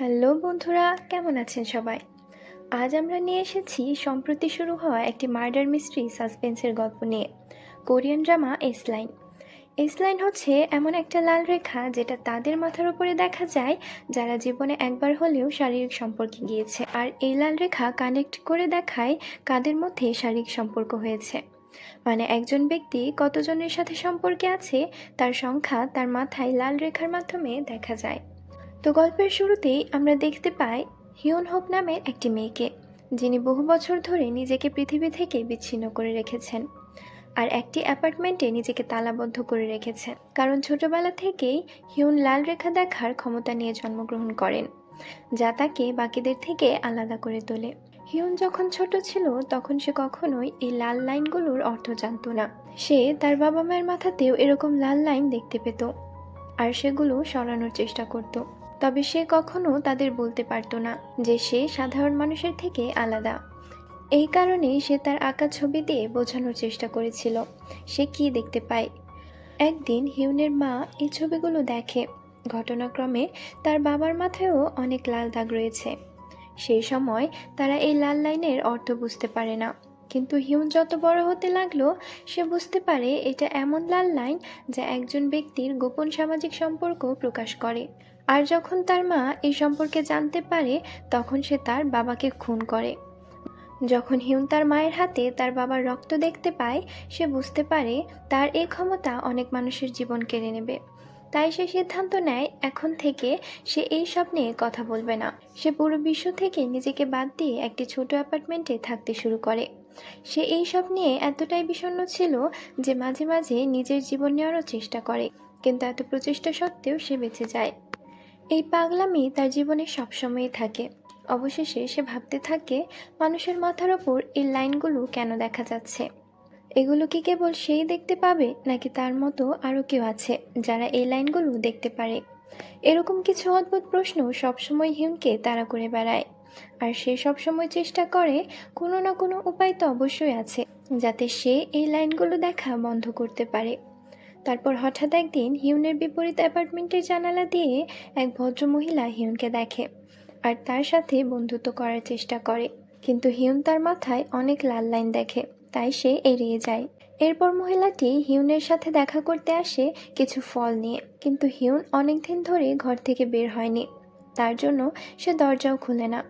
Hello বন্ধুরা, কেমন আছেন সবাই? আজ আমরা নিয়ে এসেছি সম্প্রতি শুরু হওয়া একটি মার্ডার মিস্ট্রি সাসপেন্সের গল্প নিয়ে। Korean drama S line. S line হচ্ছে এমন একটা লাল রেখা যেটা তাদের মাথার উপরে দেখা যায় যারা জীবনে একবার হলেও শারীরিক সম্পর্কে গিয়েছে। আর এই লাল রেখা কানেক্ট করে দেখায় কাদের মধ্যে শারীরিক সম্পর্ক হয়েছে। মানে একজন ব্যক্তি কতজনের সাথে সম্পর্কে আছে তার সংখ্যা তার মাথায় লাল রেখার মাধ্যমে দেখা যায়। তো গল্পের শুরুতেই আমরা দেখতে পাই হিউন হোপ নামের একটি মেয়েকে, যিনি বহু বছর ধরে নিজেকে পৃথিবী থেকে বিচ্ছিন্ন করে রেখেছেন আর একটি অ্যাপার্টমেন্টে নিজেকে তালাবদ্ধ করে রেখেছেন। কারণ ছোটবেলা থেকেই হিউন লাল রেখা দেখার ক্ষমতা নিয়ে জন্মগ্রহণ করেন, যা তাকে বাকিদের থেকে আলাদা করে তোলে। হিউন যখন ছোট ছিল তখন সে কখনোই এই লাল লাইনগুলোর অর্থ জানত না। সে তার বাবা মায়ের মাথাতেও এরকম লাল লাইন দেখতে পেত আর সেগুলো সরানোর চেষ্টা করত। তবে সে কখনো তাদের বলতে পারতো না যে সে সাধারণ মানুষের থেকে আলাদা। এই কারণেই সে তার আঁকা ছবি দিয়ে বোঝানোর চেষ্টা করেছিল সে কি দেখতে পায়। একদিন হিউনের মা এই ছবিগুলো দেখে। ঘটনাক্রমে তার বাবার মাথায়ও অনেক লাল দাগ রয়েছে। সেই সময় তারা এই লাল লাইনের অর্থ বুঝতে পারে না, কিন্তু হিউন যত বড় হতে লাগলো সে বুঝতে পারে এটা এমন লাল লাইন যা একজন ব্যক্তির গোপন সামাজিক সম্পর্ক প্রকাশ করে। আর যখন তার মা এই সম্পর্কে জানতে পারে তখন সে তার বাবাকে খুন করে। যখন হিউন তার মায়ের হাতে তার বাবার রক্ত দেখতে পায় সে বুঝতে পারে তার এই ক্ষমতা অনেক মানুষের জীবন কেড়ে নেবে। তাই সে সিদ্ধান্ত নেয় এখন থেকে সে এই সব নিয়ে কথা বলবে না। সে পুরো বিশ্ব থেকে নিজেকে বাদ দিয়ে একটি ছোট অ্যাপার্টমেন্টে থাকতে শুরু করে। সে এই সব নিয়ে এতটাই বিষণ্ণ ছিল যে মাঝে মাঝে নিজের জীবন নেওয়ারও চেষ্টা করে, কিন্তু এত প্রচেষ্টা সত্ত্বেও সে বেঁচে যায়। এই পাগলামি তার জীবনে সবসময়ই থাকে। অবশেষে সে ভাবতে থাকে মানুষের মাথার ওপর এই লাইনগুলো কেন দেখা যাচ্ছে। এগুলো কি কেবল সেই দেখতে পাবে নাকি তার মতো আরও কেউ আছে যারা এই লাইনগুলো দেখতে পারে? এরকম কিছু অদ্ভুত প্রশ্ন সবসময় হিউনকে তাড়া করে বেড়ায়। আর সে সবসময় চেষ্টা করে কোনো না কোনো উপায় তো অবশ্যই আছে যাতে সে এই লাইনগুলো দেখা বন্ধ করতে পারে। তারপর হঠাৎ একদিন হিউনের বিপরীত অ্যাপার্টমেন্টের জানালা দিয়ে এক ভদ্রমহিলা হিউনকে দেখে আর তার সাথে বন্ধুত্ব করার চেষ্টা করে। কিন্তু হিউন তার মাথায় অনেক লাল লাইন দেখে, তাই সে এড়িয়ে যায়। এরপর মহিলাটি হিউনের সাথে দেখা করতে আসে কিছু ফল নিয়ে, কিন্তু হিউন অনেকদিন ধরে ঘর থেকে বের হয়নি, তার জন্য সে দরজাও খুলে না।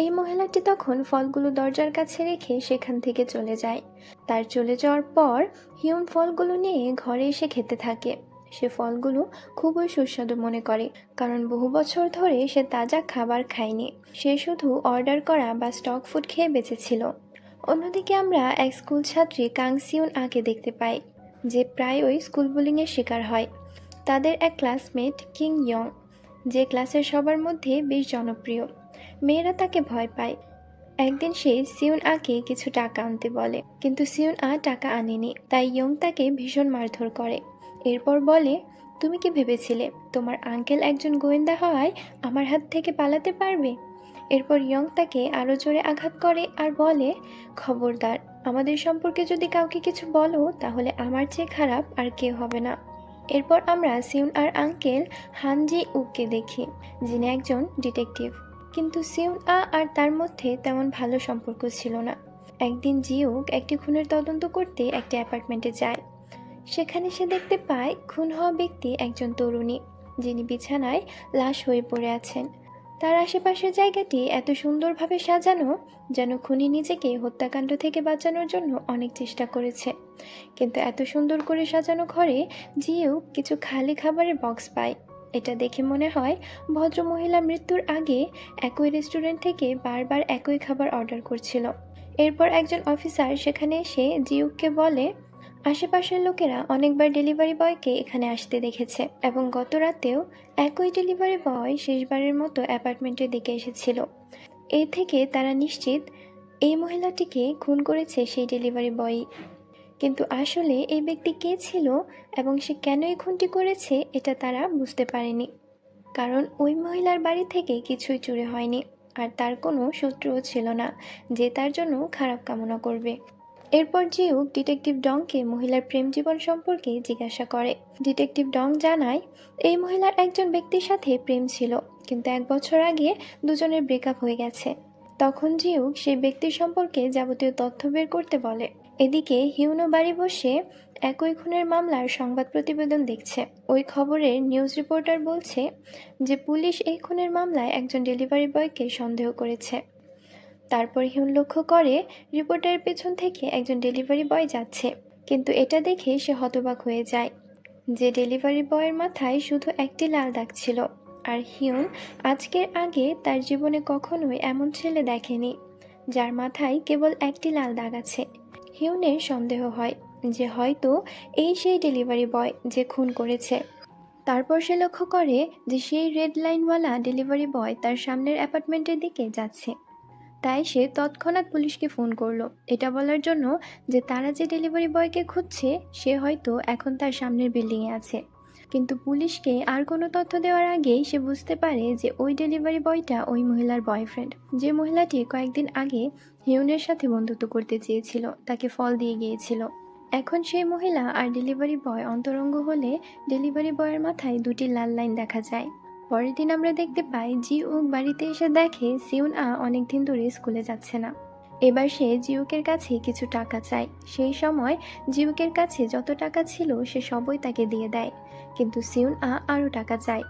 এই মহিলাটি তখন ফলগুলো দরজার কাছে রেখে সেখান থেকে চলে যায়। তার চলে যাওয়ার পর হিউন ফলগুলো নিয়ে ঘরে এসে খেতে থাকে। সে ফলগুলো খুবই সুস্বাদু মনে করে, কারণ বহু বছর ধরে সে তাজা খাবার খায়নি। সে শুধু অর্ডার করা বা স্টক ফুড খেয়ে বেঁচেছিল। অন্যদিকে আমরা এক স্কুল ছাত্রী কাং সিউন আকে দেখতে পাই, যে প্রায়ই স্কুল বুলিংয়ের শিকার হয়। তাদের এক ক্লাসমেট কিং ইয়ং, যে ক্লাসের সবার মধ্যে বেশ জনপ্রিয়। মেয়েরা তাকে ভয় পায়। একদিন সে সিউন আকে কিছু টাকা আনতে বলে, কিন্তু সিউন আ টাকা আনেনি, তাই ইয়ং তাকে ভীষণ মারধর করে। এরপর বলে, তুমি কি ভেবেছিলে তোমার আঙ্কেল একজন গোয়েন্দা হওয়ায় আমার হাত থেকে পালাতে পারবে? এরপর ইয়ং তাকে আরো জোরে আঘাত করে আর বলে, খবরদার, আমাদের সম্পর্কে যদি কাউকে কিছু বলো তাহলে আমার চেয়ে খারাপ আর কেউ হবে না। এরপর আমরা সিউন আর আঙ্কেল হানজি উককে দেখি, যিনি একজন ডিটেকটিভ। কিন্তু সিউন আ আর তার মধ্যে তেমন ভালো সম্পর্ক ছিল না। একদিন জিউক একটি খুনের তদন্ত করতে একটি অ্যাপার্টমেন্টে যায়। সেখানে সে দেখতে পায় খুন হওয়া ব্যক্তি একজন তরুণী, যিনি বিছানায় লাশ হয়ে পড়ে আছেন। তার আশেপাশের জায়গাটি এত সুন্দরভাবে সাজানো যেন খুনি নিজেকে হত্যাকাণ্ড থেকে বাঁচানোর জন্য অনেক চেষ্টা করেছে। কিন্তু এত সুন্দর করে সাজানো ঘরে জিউক কিছু খালি খাবারের বক্স পায়। এটা দেখে মনে হয় ভদ্রমহিলা মৃত্যুর আগে একই রেস্টুরেন্ট থেকে বারবার একই খাবার অর্ডার করছিল। এরপর একজন অফিসার সেখানে এসে জিউককে বলে, আশেপাশের লোকেরা অনেকবার ডেলিভারি বয়কে এখানে আসতে দেখেছে এবং গত রাতেও একই ডেলিভারি বয় শেষবারের মতো অ্যাপার্টমেন্টের দিকে এসেছিল। এই থেকে তারা নিশ্চিত এই মহিলাটিকে খুন করেছে সেই ডেলিভারি বয়ই। কিন্তু আসলে এই ব্যক্তি কে ছিল এবং সে কেন এই খুনটি করেছে এটা তারা বুঝতে পারেনি, কারণ ওই মহিলার বাড়ি থেকে কিছুই চুরি হয়নি আর তার কোনো শত্রুও ছিল না যে তার জন্য খারাপ কামনা করবে। এরপর জিউক ডিটেকটিভ ডংকে মহিলার প্রেম জীবন সম্পর্কে জিজ্ঞাসা করে। ডিটেকটিভ ডং জানায় এই মহিলার একজন ব্যক্তির সাথে প্রেম ছিল, কিন্তু 1 বছর আগে দুজনের ব্রেকআপ হয়ে গেছে। তখন জিউক সেই ব্যক্তির সম্পর্কে যাবতীয় তথ্য বের করতে বলে। এদিকে হিউনও বাড়ি বসে একই খুনের মামলার সংবাদ প্রতিবেদন দেখছে। ওই খবরের নিউজ রিপোর্টার বলছে যে পুলিশ এই খুনের মামলায় একজন ডেলিভারি বয়কে সন্দেহ করেছে। তারপর হিউন লক্ষ্য করে রিপোর্টারের পেছন থেকে একজন ডেলিভারি বয় যাচ্ছে, কিন্তু এটা দেখে সে হতবাক হয়ে যায় যে ডেলিভারি বয়ের মাথায় শুধু একটি লাল দাগ ছিল। আর হিউন আজকের আগে তার জীবনে কখনোই এমন ছেলে দেখেনি যার মাথায় কেবল একটি লাল দাগ আছে। হিউনের সন্দেহ হয় যে হয়তো এই সেই ডেলিভারি বয় যে খুন করেছে। তারপর সে লক্ষ্য করে যে সেই রেড লাইনওয়ালা ডেলিভারি বয় তার সামনের অ্যাপার্টমেন্টের দিকে যাচ্ছে। তাই সে তৎক্ষণাৎ পুলিশকে ফোন করলো, এটা বলার জন্য যে তারা যে ডেলিভারি বয়কে খুঁজছে সে হয়তো এখন তার সামনের বিল্ডিংয়ে আছে। কিন্তু পুলিশকে আর কোনো তথ্য দেওয়ার আগেই সে বুঝতে পারে যে ওই ডেলিভারি বয়টা ওই মহিলার বয়ফ্রেন্ড, যে মহিলাটি কয়েকদিন আগে হিউনের সাথে বন্ধুত্ব করতে চেয়েছিল, তাকে ফল দিয়ে গিয়েছিল। এখন সেই মহিলা আর ডেলিভারি বয় অন্তরঙ্গ হলে ডেলিভারি বয়ের মাথায় দুটি লাল লাইন দেখা যায়। পরের দিন আমরা দেখতে পাই জিউক বাড়িতে এসে দেখে সিউন অনেকদিন ধরে স্কুলে যাচ্ছে না। এবার সে জিউকের কাছে কিছু টাকা চায়। সেই সময় জিউকের কাছে যত টাকা ছিল সে সবই তাকে দিয়ে দেয়, কিন্তু সিউন আরও টাকা চায়।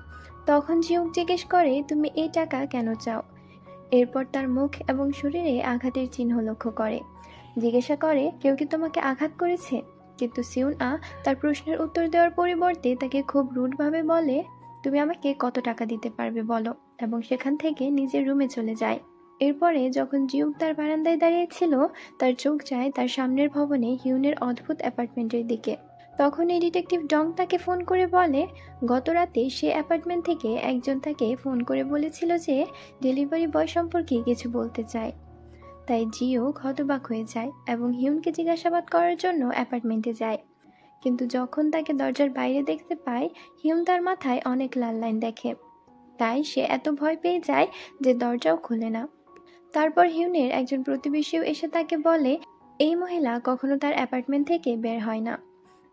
তখন জিউক জিজ্ঞেস করে, তুমি এই টাকা কেন চাও? এরপর তার মুখ এবং শরীরে আঘাতের চিহ্ন লক্ষ্য করে। জিজ্ঞাসা করে, কেউ কি তোমাকে আঘাত করেছে? কিন্তু সিউন তার প্রশ্নের উত্তর দেওয়ার পরিবর্তে তাকে খুব রুডভাবে বলে, তুমি আমাকে কত টাকা দিতে পারবে বলো, এবং সেখান থেকে নিজের রুমে চলে যায়। এরপরে যখন জিউক তার বারান্দায় দাঁড়িয়েছিল, তার চোখ যায় তার সামনের ভবনে হিউনের অদ্ভুত অ্যাপার্টমেন্টের দিকে। তখন এই ডিটেকটিভ ডং তাকে ফোন করে বলে গত রাতে সে অ্যাপার্টমেন্ট থেকে একজন তাকে ফোন করে বলেছিল যে ডেলিভারি বয় সম্পর্কে কিছু বলতে চায়। তাই জিউক হতবাক হয়ে যায় এবং হিউনকে জিজ্ঞাসাবাদ করার জন্য অ্যাপার্টমেন্টে যায়। কিন্তু যখন তাকে দরজার বাইরে দেখতে পায়, হিউন তার মাথায় অনেক লাল লাইন দেখে। তাই সে এত ভয় পেয়ে যায় যে দরজাও খোলে না। তারপর হিউনের একজন প্রতিবেশীও এসে তাকে বলে এই মহিলা কখনো তার অ্যাপার্টমেন্ট থেকে বের হয় না,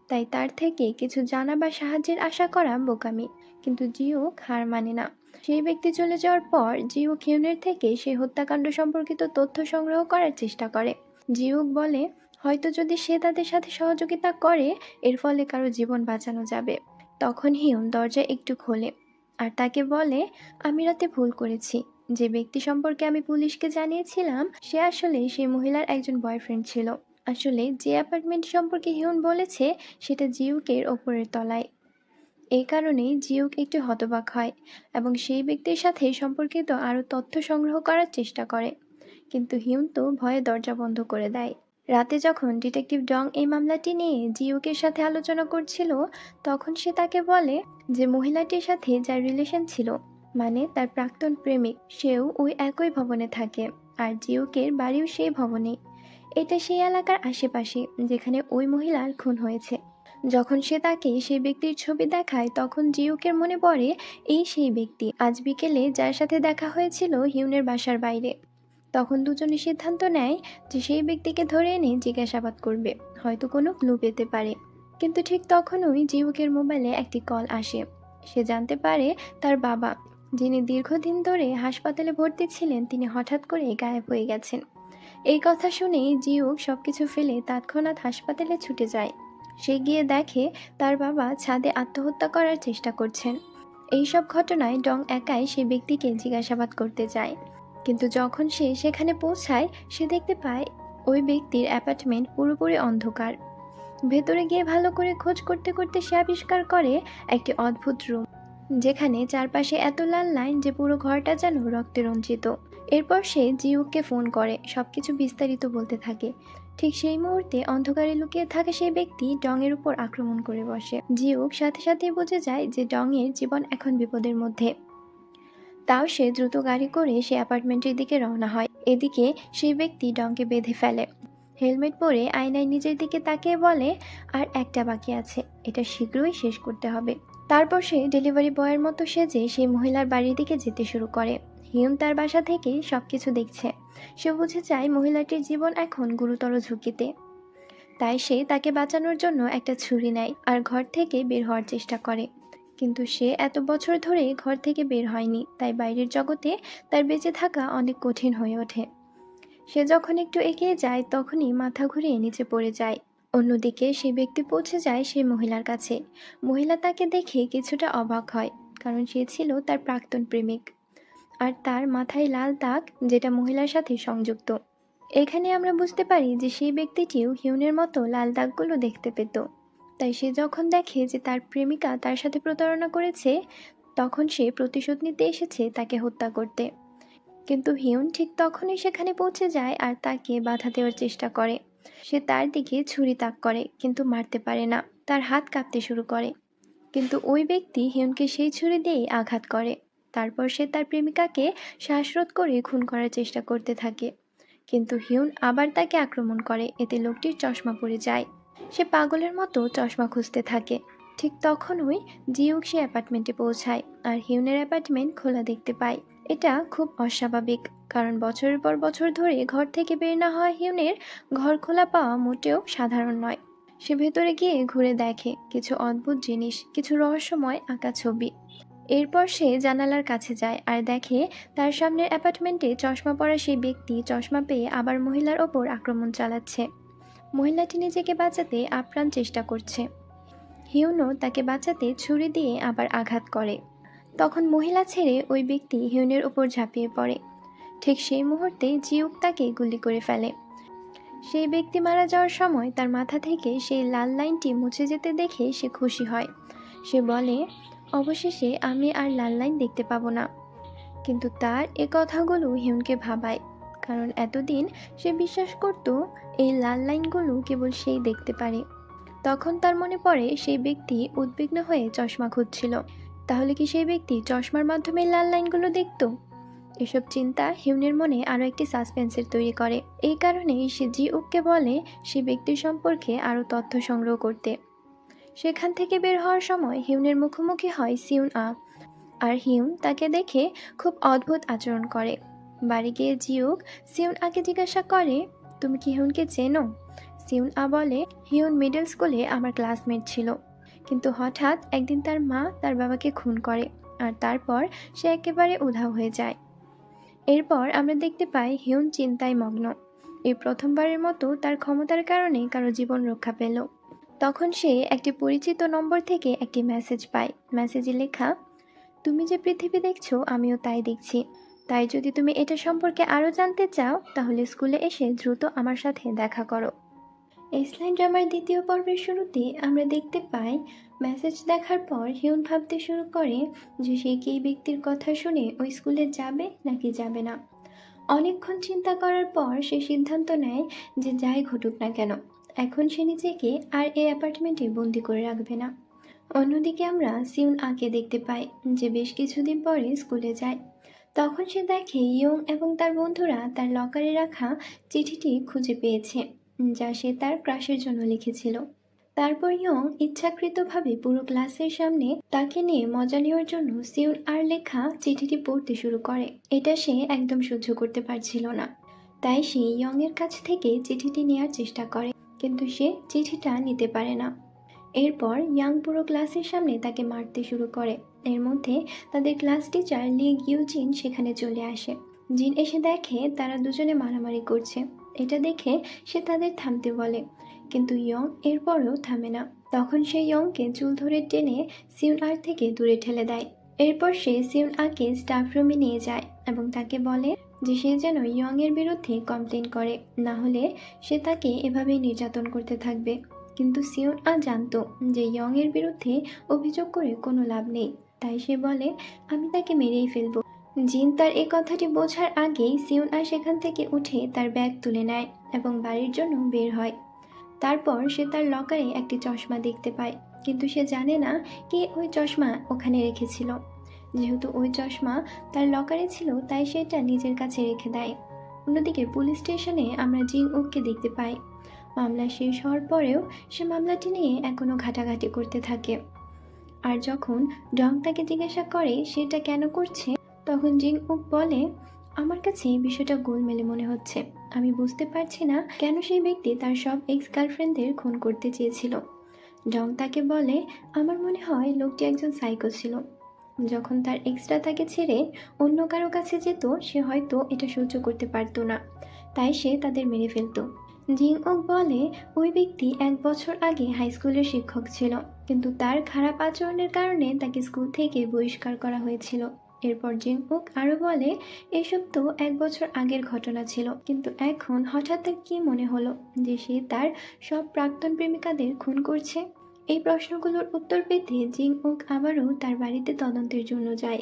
তাই তার থেকে কিছু জানা বা সাহায্যের আশা করা বোকামি। কিন্তু জিউক হার মানে না। সেই ব্যক্তি চলে যাওয়ার পর জিউক হিউনের থেকে সেই হত্যাকাণ্ড সম্পর্কিত তথ্য সংগ্রহ করার চেষ্টা করে। জিউক বলে হয়তো যদি সে তাদের সাথে সহযোগিতা করে এর ফলে কারো জীবন বাঁচানো যাবে। তখন হিউন দরজা একটু খোলে আর তাকে বলে, আমি রাতে ভুল করেছি। যে ব্যক্তি সম্পর্কে আমি পুলিশকে জানিয়েছিলাম সে আসলে সেই মহিলার একজন বয়ফ্রেন্ড ছিল। আসলে যে অ্যাপার্টমেন্ট সম্পর্কে হিউন বলেছে সেটা জিউকের ওপরের তলায়। এই কারণেই জিউক একটু হতবাক হয় এবং সেই ব্যক্তির সাথে সম্পর্কিত আরও তথ্য সংগ্রহ করার চেষ্টা করে, কিন্তু হিউন তো ভয়ে দরজা বন্ধ করে দেয়। রাতে যখন ডিটেকটিভ ডং এই মামলাটি নিয়ে জিউকের সাথে আলোচনা করছিল, তখন সে তাকে বলে যে মহিলাটির সাথে যার রিলেশন ছিল, মানে তার প্রাক্তন প্রেমিক, সেও ওই একই ভবনে থাকে আর জিউকের বাড়িও সেই ভবনেই। এটা সেই এলাকার আশেপাশে যেখানে ওই মহিলার খুন হয়েছে। যখন সে তাকে সেই ব্যক্তির ছবি দেখায় তখন জিউকের মনে পড়ে এই সেই ব্যক্তি আজ বিকেলে যার সাথে দেখা হয়েছিল হিউনের বাসার বাইরে। তখন দুজনে সিদ্ধান্ত নেয় যে সেই ব্যক্তিকে ধরে এনে জিজ্ঞাসাবাদ করবে, হয়তো কোনো ক্লু পেতে পারে। কিন্তু ঠিক তখনই জিউকের মোবাইলে একটি কল আসে। সে জানতে পারে তার বাবা, যিনি দীর্ঘদিন ধরে হাসপাতালে ভর্তি ছিলেন, তিনি হঠাৎ করে গায়েব হয়ে গেছেন। এই কথা শুনেই জিউক সবকিছু ফেলে তৎক্ষণাৎ হাসপাতালে ছুটে যায়। সে গিয়ে দেখে তার বাবা ছাদে আত্মহত্যা করার চেষ্টা করছেন। এইসব ঘটনায় ডং একাই সেই ব্যক্তিকে জিজ্ঞাসাবাদ করতে যায়, কিন্তু যখন সে সেখানে পৌঁছায় সে দেখতে পায় ওই ব্যক্তির অ্যাপার্টমেন্ট পুরোপুরি অন্ধকার। ভেতরে গিয়ে ভালো করে খোঁজ করতে করতে সে আবিষ্কার করে একটি অদ্ভুত রুম, যেখানে চারপাশে এত লাল লাইন যে পুরো ঘরটা যেন রক্তে রঞ্জিত। এরপর সে জিউককে ফোন করে সবকিছু বিস্তারিত বলতে থাকে। ঠিক সেই মুহূর্তে অন্ধকারে লুকিয়ে থাকা সেই ব্যক্তি ডংয়ের উপর আক্রমণ করে বসে। জিউক সাথে সাথে বুঝে যায় যে ডংয়ের জীবন এখন বিপদের মধ্যে। তাও সে দ্রুত গাড়ি করে সে অ্যাপার্টমেন্টের দিকে রওনা হয়। এদিকে সেই ব্যক্তি ডংকে বেঁধে ফেলে। হেলমেট পরে আয়নায় নিজের দিকে তাকিয়ে বলে, আর একটা বাকি আছে, এটা শীঘ্রই শেষ করতে হবে। তারপর সে ডেলিভারি বয়ের মতো সেজে সেই মহিলার বাড়ির দিকে যেতে শুরু করে। হিউন তার বাসা থেকে সবকিছু দেখছে। সে বুঝে যায় মহিলাটির জীবন এখন গুরুতর ঝুঁকিতে। তাই সে তাকে বাঁচানোর জন্য একটা ছুরি নেয় আর ঘর থেকে বের হওয়ার চেষ্টা করে। কিন্তু সে এত বছর ধরে ঘর থেকে বের হয়নি, তাই বাইরের জগতে তার বেঁচে থাকা অনেক কঠিন হয়ে ওঠে। সে যখন একটু এগিয়ে যায় তখনই মাথা ঘুরিয়ে নিচে পড়ে যায়। অন্যদিকে সেই ব্যক্তি পৌঁছে যায় সেই মহিলার কাছে। মহিলা তাকে দেখে কিছুটা অবাক হয়, কারণ সে ছিল তার প্রাক্তন প্রেমিক, আর তার মাথায় লাল দাগ যেটা মহিলার সাথে সংযুক্ত। এখানে আমরা বুঝতে পারি যে সেই ব্যক্তিটিও হিউনের মতো লাল দাগগুলো দেখতে পেত। তাই সে যখন দেখে যে তার প্রেমিকা তার সাথে প্রতারণা করেছে, তখন সে প্রতিশোধ নিতে এসেছে তাকে হত্যা করতে। কিন্তু হিউন ঠিক তখনই সেখানে পৌঁছে যায় আর তাকে বাধা দেওয়ার চেষ্টা করে। সে তার দিকে ছুরি তাক করে, কিন্তু মারতে পারে না। তার হাত কাঁপতে শুরু করে। কিন্তু ওই ব্যক্তি হিউনকে সেই ছুরি দিয়েই আঘাত করে। তারপর সে তার প্রেমিকাকে শ্বাসরোধ করে খুন করার চেষ্টা করতে থাকে। কিন্তু হিউন আবার তাকে আক্রমণ করে, এতে লোকটির চশমা পড়ে যায়। সে পাগলের মতো চশমা খুঁজতে থাকে। ঠিক তখনই জিউক সে অ্যাপার্টমেন্টে পৌঁছায়, আর হিউনের অ্যাপার্টমেন্ট খোলা দেখতে পায়। এটা খুব অস্বাভাবিক, কারণ বছরের পর বছর ধরে ঘর থেকে বের না হওয়া হিউনের ঘর খোলা পাওয়া মোটেও সাধারণ নয়। সে ভেতরে গিয়ে ঘুরে দেখে কিছু অদ্ভুত জিনিস, কিছু রহস্যময় আঁকা ছবি। এরপর সে জানালার কাছে যায় আর দেখে তার সামনের অ্যাপার্টমেন্টে চশমা পরা সেই ব্যক্তি চশমা পেয়ে আবার মহিলার ওপর আক্রমণ চালাচ্ছে। মহিলাটি নিজেকে বাঁচাতে আপ্রাণ চেষ্টা করছে। হিউনও তাকে বাঁচাতে ছুরি দিয়ে আবার আঘাত করে। তখন মহিলা ছেড়ে ওই ব্যক্তি হিউনের ওপর ঝাঁপিয়ে পড়ে। ঠিক সেই মুহূর্তে জিউক তাকে গুলি করে ফেলে। সেই ব্যক্তি মারা যাওয়ার সময় তার মাথা থেকে সেই লাল লাইনটি মুছে যেতে দেখে সে খুশি হয়। সে বলে, অবশেষে আমি আর লাল লাইন দেখতে পাবো না। কিন্তু তার এ কথাগুলো হিউনকে ভাবায়, কারণ এতদিন সে বিশ্বাস করত এই লাল লাইনগুলো কেবল সেই দেখতে পারে। তখন তার মনে পড়ে সেই ব্যক্তি উদ্বিগ্ন হয়ে চশমা খুঁজছিল। তাহলে কি সেই ব্যক্তি চশমার মাধ্যমে লাল লাইনগুলো দেখত? এসব চিন্তা হিউনের মনে আরও একটি সাসপেন্সের তৈরি করে। এই কারণেই সে জিউককে বলে সে ব্যক্তির সম্পর্কে আরও তথ্য সংগ্রহ করতে। সেখান থেকে বের হওয়ার সময় হিউনের মুখোমুখি হয় সিউন আ, আর হিউন তাকে দেখে খুব অদ্ভুত আচরণ করে। বাড়ি গিয়ে জিউক সিউন আকে জিজ্ঞাসা করে, তুমি কি হিউনকে চেনো? সিউন আ বলে, হিউন মিডল স্কুলে আমার ক্লাসমেট ছিল, কিন্তু হঠাৎ একদিন তার মা তার বাবাকে খুন করে, আর তারপর সে একেবারে উধাও হয়ে যায়। এরপর আমরা দেখতে পাই হিউন চিন্তায় মগ্ন। এই প্রথমবারের মতো তার ক্ষমতার কারণে কারো জীবন রক্ষা পেল। তখন সে একটি পরিচিত নম্বর থেকে একটি মেসেজ পায়। মেসেজে লেখা, তুমি যে পৃথিবী দেখছো আমিও তাই দেখছি, তাই যদি তুমি এটা সম্পর্কে আরও জানতে চাও তাহলে স্কুলে এসে দ্রুত আমার সাথে দেখা করো। এসলাইন ড্রামার দ্বিতীয় পর্বের শুরুতে আমরা দেখতে পাই মেসেজ দেখার পর হিউন ভাবতে শুরু করে যে সে কি এই ব্যক্তির কথা শুনে ওই স্কুলে যাবে নাকি যাবে না। অনেকক্ষণ চিন্তা করার পর সে সিদ্ধান্ত নেয় যে যাই ঘটুক না কেন, এখন সে নিজেকে আর এই অ্যাপার্টমেন্টে বন্দি করে রাখবে না। অন্যদিকে আমরা সিউন আকে দেখতে পাই যে বেশ কিছুদিন পরে স্কুলে যায়। তখন সে দেখে ইয়ং এবং তার বন্ধুরা তার লকারে রাখা চিঠিটি খুঁজে পেয়েছে, যা সে তার ক্রাশের জন্য লিখেছিল। তারপর ইয়ং ইচ্ছাকৃতভাবে পুরো ক্লাসের সামনে তাকে নিয়ে মজা নেওয়ার জন্য সিউন আর লেখা চিঠিটি পড়তে শুরু করে। এটা সে একদম সহ্য করতে পারছিল না, তাই সে ইয়ং এর কাছ থেকে চিঠিটি নেওয়ার চেষ্টা করে, কিন্তু সে চিঠিটা নিতে পারে না। এরপর ইয়াং পুরো ক্লাসের সামনে তাকে মারতে শুরু করে। এর মধ্যে তাদের ক্লাস টিচার লি গিউজিন সেখানে চলে আসে। জিন এসে দেখে তারা দুজনে মারামারি করছে। এটা দেখে সে তাদের থামতে বলে, কিন্তু ইয়ং এরপরও থামে না। তখন সে ইয়ংকে চুল ধরে টেনে সিউন আর থেকে দূরে ঠেলে দেয়। এরপর সে সিউন আকে স্টাফ রুমে নিয়ে যায় এবং তাকে বলে যে সে যেন ইয়ং এর বিরুদ্ধে কমপ্লেন করে, না হলে সে তাকে এভাবেই নির্যাতন করতে থাকবে। কিন্তু সিউন আ জানতো যে ইয়ং এর বিরুদ্ধে অভিযোগ করে কোনো লাভ নেই, তাই সে বলে আমি তাকে মেরেই ফেলবো। জিন তার এই কথাটি বোঝার আগেই সিউন আ সেখান থেকে উঠে তার ব্যাগ তুলে নেয় এবং বাড়ির জন্য বের হয়। তারপর সে তার লকারে একটি চশমা দেখতে পায়, কিন্তু সে জানে না কে ওই চশমা ওখানে রেখেছিল। যেহেতু ওই চশমা তার লকারে ছিল, তাই সে এটা নিজের কাছে রেখে দেয়। অন্যদিকে পুলিশ স্টেশনে আমরা জিং উককে দেখতে পাই। মামলা শেষ হওয়ার পরেও সে মামলাটি নিয়ে এখনও ঘাটাঘাটি করতে থাকে। আর যখন ডং তাকে জিজ্ঞাসা করে সেটা কেন করছে, তখন জিং উক বলে, আমার কাছে বিষয়টা গোলমেলে মনে হচ্ছে। আমি বুঝতে পারছি না কেন সেই ব্যক্তি তার সব এক্স গার্লফ্রেন্ডদের খুন করতে চেয়েছিল। ডং তাকে বলে, আমার মনে হয় লোকটি একজন সাইকো ছিল। যখন তার এক্সট্রা তাকে ছেড়ে অন্য কারো কাছে যেত, সে হয়তো এটা সহ্য করতে পারতো না, তাই সে তাদের মেরে ফেলতো। জিং ওক বলে, ওই ব্যক্তি 1 বছর আগে হাই স্কুলের শিক্ষক ছিল, কিন্তু তার খারাপ আচরণের কারণে তাকে স্কুল থেকে বহিষ্কার করা হয়েছিল। এরপর জিং ওক আরো বলে, এসব তো 1 বছর আগের ঘটনা ছিল, কিন্তু এখন হঠাৎ তার কি মনে হলো যে সে তার সব প্রাক্তন প্রেমিকাদের খুন করছে? এই প্রশ্নগুলোর উত্তর পেতে জিং ওক আবারও তার বাড়িতে তদন্তের জন্য যায়।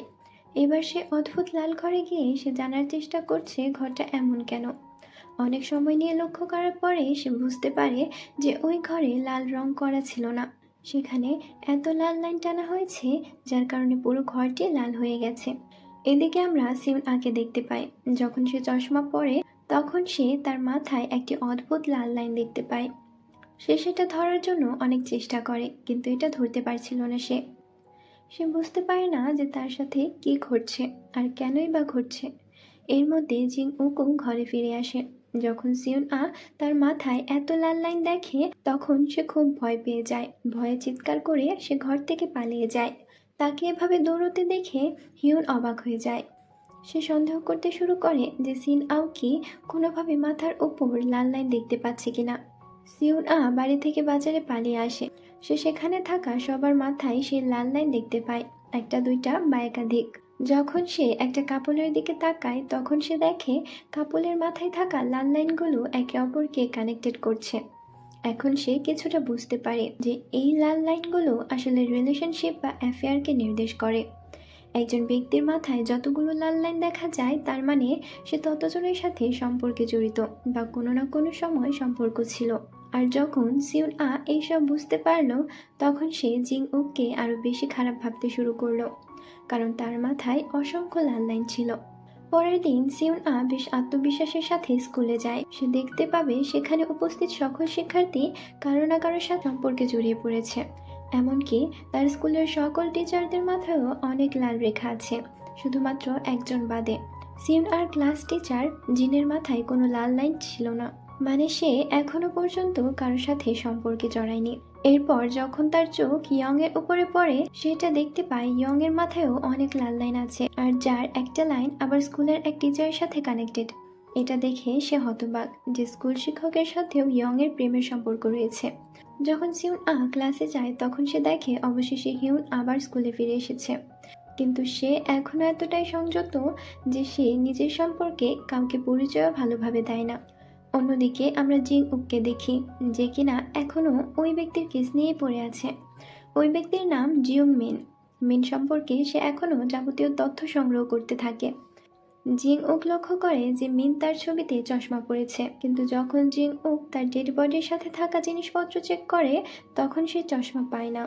এবার সে অদ্ভুত লাল ঘরে গিয়ে সে জানার চেষ্টা করছে ঘরটা এমন কেন। অনেক সময় নিয়ে লক্ষ্য করার পরে সে বুঝতে পারে যে ওই ঘরে লাল রং করা ছিল না, সেখানে এত লাল লাইন টানা হয়েছে যার কারণে পুরো ঘরটি লাল হয়ে গেছে। এদিকে আমরা সিউন আকে দেখতে পাই। যখন সে চশমা পরে তখন সে তার মাথায় একটি অদ্ভুত লাল লাইন দেখতে পায়। সে সেটা ধরার জন্য অনেক চেষ্টা করে, কিন্তু এটা ধরতে পারছিল না। সে সে বুঝতে পারে না যে তার সাথে কি ঘটছে আর কেনই বা ঘটছে। এর মধ্যে জিং উকু ঘরে ফিরে আসে। যখন সিউন আ তার মাথায় এত লাল লাইন দেখে তখন সে খুব ভয় পেয়ে যায়। ভয়ে চিৎকার করে সে ঘর থেকে পালিয়ে যায়। তাকে এভাবে দৌড়তে দেখে হিউন অবাক হয়ে যায়। সে সন্দেহ করতে শুরু করে যে সিন আও কি কোনোভাবে মাথার উপর লাল লাইন দেখতে পাচ্ছে কিনা। সিউন আ বাড়ি থেকে বাজারে পালিয়ে আসে। সে সেখানে থাকা সবার মাথায় সে লাল লাইন দেখতে পায়, একটা দুইটা বা একাধিক। যখন সে একটা কাপলের দিকে তাকায় তখন সে দেখে কাপলের মাথায় থাকা লাল লাইনগুলো একে অপরকে কানেক্টেড করছে। এখন সে কিছুটা বুঝতে পারে যে এই লাল লাইনগুলো আসলে রিলেশনশিপ বা অ্যাফেয়ারকে নির্দেশ করে। একজন ব্যক্তির মাথায় যতগুলো লাল লাইন দেখা যায় তার মানে সে ততজনের সাথে সম্পর্কে জড়িত বা কোনো না কোনো সময় সম্পর্ক ছিল। আর যখন সিউন আ এইসব বুঝতে পারলো তখন সে জিং উককে আরো বেশি খারাপ ভাবতে শুরু করলো, কারণ তার মাথায় অসংখ্য লাল লাইন ছিল। পরের দিন সিউন আ বেশ আত্মবিশ্বাসের সাথে স্কুলে যায়। সে দেখতে পাবে সেখানে উপস্থিত সকল শিক্ষার্থী কারো না কারোর সাথে সম্পর্কে জড়িয়ে পড়েছে। এমনকি তার স্কুলের সকল টিচারদের মাথায়ও অনেক লাল রেখা আছে, শুধুমাত্র একজন বাদে। সিউন আর ক্লাস টিচার জিনের মাথায় কোনো লাল লাইন ছিল না, মানে সে এখনো পর্যন্ত কারোর সাথে সম্পর্কে জড়ায়নি। এরপর যখন তার চোখ ইয়ং এর উপরে পড়ে সেটা দেখতে পায় ইয়ং এর মাথায়ও অনেক লাল লাইন আছে, আর যার একটা লাইন আবার স্কুলের এক টিচারের সাথে কানেক্টেড। এটা দেখে সে হতবাক যে স্কুল শিক্ষকের সাথেও ইয়ং এর প্রেমের সম্পর্ক রয়েছে। যখন সিউন আ ক্লাসে যায় তখন সে দেখে অবশেষে হিউন আবার স্কুলে ফিরে এসেছে, কিন্তু সে এখনো এতটাই সংযত যে সে নিজের সম্পর্কে কাউকে পরিচয় ভালোভাবে দেয় না। অন্যদিকে আমরা জিং উককে দেখি, যে কিনা এখনো ওই ব্যক্তির কেস নিয়েই পড়ে আছে। ওই ব্যক্তির নাম জিউং মিন। মিন সম্পর্কে সে এখনো যাবতীয় তথ্য সংগ্রহ করতে থাকে। জিং উক লক্ষ্য করে যে মিন তার ছবিতে চশমা পরেছে, কিন্তু যখন জিং উক তার ডেড বডির সাথে থাকা জিনিসপত্র চেক করে তখন সে চশমা পায় না।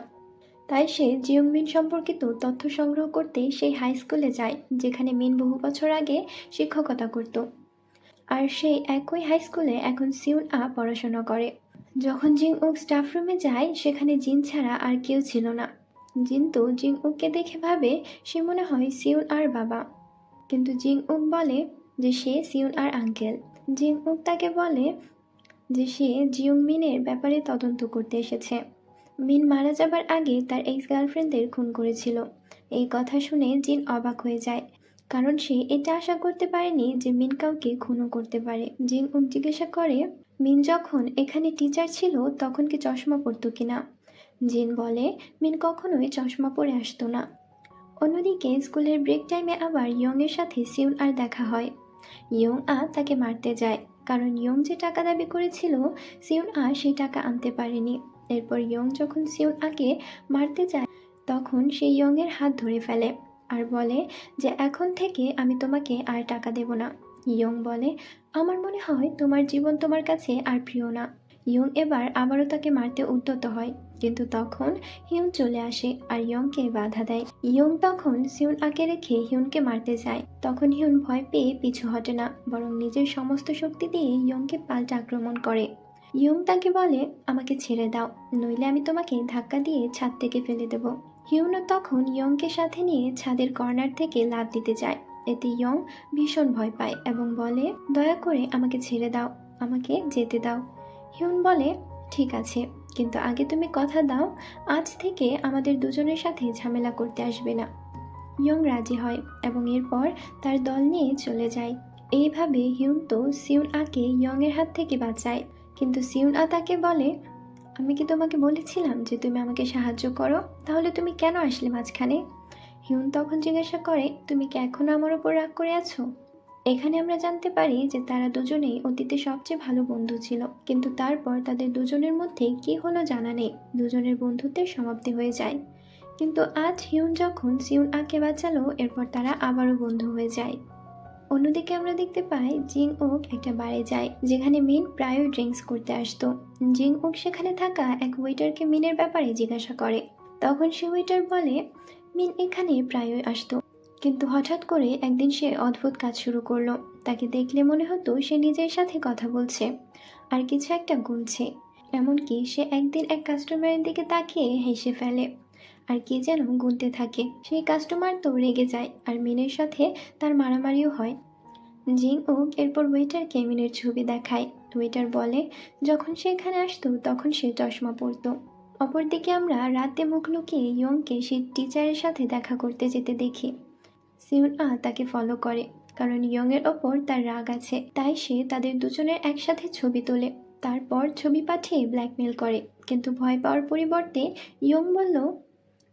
তাই সে জিউং মিন সম্পর্কিত তথ্য সংগ্রহ করতে সেই হাই স্কুলে যায় যেখানে মিন বহু বছর আগে শিক্ষকতা করত। আর সেই একই হাই স্কুলে এখন সিউন আ পড়াশোনা করে। যখন জিং উক স্টাফ রুমে যায় সেখানে জিন ছাড়া আর কেউ ছিল না। জিন তো জিং উককে দেখে ভাবে সে মনে হয় সিউন আর বাবা, কিন্তু জিং উক বলে যে সে সিউন আর আঙ্কেল। জিং উক তাকে বলে যে সে জিউং মিনের ব্যাপারে তদন্ত করতে এসেছে। মিন মারা যাবার আগে তার এক্স গার্লফ্রেন্ডদের খুন করেছিল। এই কথা শুনে জিন অবাক হয়ে যায়, কারণ সে এটা আশা করতে পারেনি যে মিন কাউকে খুনও করতে পারে। জিং উক জিজ্ঞাসা করে মিন যখন এখানে টিচার ছিল তখন কি চশমা পরতো কিনা। জিন বলে মিন কখনোই চশমা পরে আসতো না। অন্যদিকে স্কুলের ব্রেক টাইমে আবার ইয়ং এর সাথে সিউন আর দেখা হয়। ইয়ং আ তাকে মারতে যায়, কারণ ইয়ং যে টাকা দাবি করেছিল সিউন আ সেই টাকা আনতে পারেনি। এরপর ইয়ং যখন সিউন আকে মারতে যায় তখন সে ইয়ং এর হাত ধরে ফেলে আর বলে যে এখন থেকে আমি তোমাকে আর টাকা দেব না। ইয়ং বলে, আমার মনে হয় তোমার জীবন তোমার কাছে আর প্রিয় না। ইয়ং এবার আবারও তাকে মারতে উদ্যত হয়, কিন্তু তখন হিউন চলে আসে আর ইয়ংকে বাধা দেয়। ইয়ং তখন সিউন আকে রেখে হিউনকে মারতে যায়, তখন হিউন ভয় পেয়ে পিছু হটে না, বরং নিজের সমস্ত শক্তি দিয়ে ইয়ংকে পাল্টা আক্রমণ করে। ইয়ং তাকে বলে, আমাকে ছেড়ে দাও, নইলে আমি তোমাকে ধাক্কা দিয়ে ছাদ থেকে ফেলে দেব। হিউনও তখন ইয়ংকে সাথে নিয়ে ছাদের কর্নার থেকে লাফ দিতে যায়। এতে ইয়ং ভীষণ ভয় পায় এবং বলে, দয়া করে আমাকে ছেড়ে দাও, আমাকে যেতে দাও। হিউন বলে, ঠিক আছে, কিন্তু আগে তুমি কথা দাও আজ থেকে আমাদের দুজনের সাথে ঝামেলা করতে আসবে না। ইয়ং রাজি হয় এবং এরপর তার দল নিয়ে চলে যায়। এইভাবে হিউন তো সিউন আকে ইয়ং এর হাত থেকে বাঁচায়, কিন্তু সিউন আ তাকে বলে, আমি কি তোমাকে বলেছিলাম যে তুমি আমাকে সাহায্য করো, তাহলে তুমি কেন আসলে মাঝখানে? হিউন তখন জিজ্ঞাসা করে, তুমি কি এখনো আমার উপর রাগ করে আছো? এখানে আমরা জানতে পারি যে তারা দুজনেই অতীতে সবচেয়ে ভালো বন্ধু ছিল, কিন্তু তারপর তাদের দুজনের মধ্যে কি হলো জানা নেই, দুজনের বন্ধুত্বের সমাপ্তি হয়ে যায়। কিন্তু আজ হিউন যখন সিউন আকে বাঁচালো, এরপর তারা আবারও বন্ধু হয়ে যায়। অন্যদিকে আমরা দেখতে পাই জিং ওক একটা বারে যায় যেখানে মিন প্রায়ই ড্রিঙ্কস করতে আসতো। জিং ওক সেখানে থাকা এক ওয়েটারকে মিনের ব্যাপারে জিজ্ঞাসা করে। তখন সে ওয়েটার বলে, মিন এখানে প্রায়ই আসতো, কিন্তু হঠাৎ করে একদিন সে অদ্ভুত কাজ শুরু করলো। তাকে দেখলে মনে হতো সে নিজের সাথে কথা বলছে আর কিছু একটা গুনছে। এমনকি সে একদিন এক কাস্টমারের দিকে তাকিয়ে হেসে ফেলে আর কি যেন গুনতে থাকে। সেই কাস্টমার তো রেগে যায় আর মিনের সাথে তার মারামারিও হয়। জিং ওক এরপর ওয়েটারকে মিনের ছবি দেখায়। ওয়েটার বলে যখন সে এখানে আসতো তখন সে চশমা পরতো। অপরদিকে আমরা রাতে মুখ লুকিয়ে ইয়ংকে সেই টিচারের সাথে দেখা করতে যেতে দেখি। সিউন আ তাকে ফলো করে, কারণ ইয়ং এর ওপর তার রাগ আছে, তাই সে তাদের দুজনের একসাথে ছবি তোলে, তারপর ছবি পাঠিয়ে ব্ল্যাকমেল করে। কিন্তু ভয় পাওয়ার পরিবর্তে ইয়ং বলল,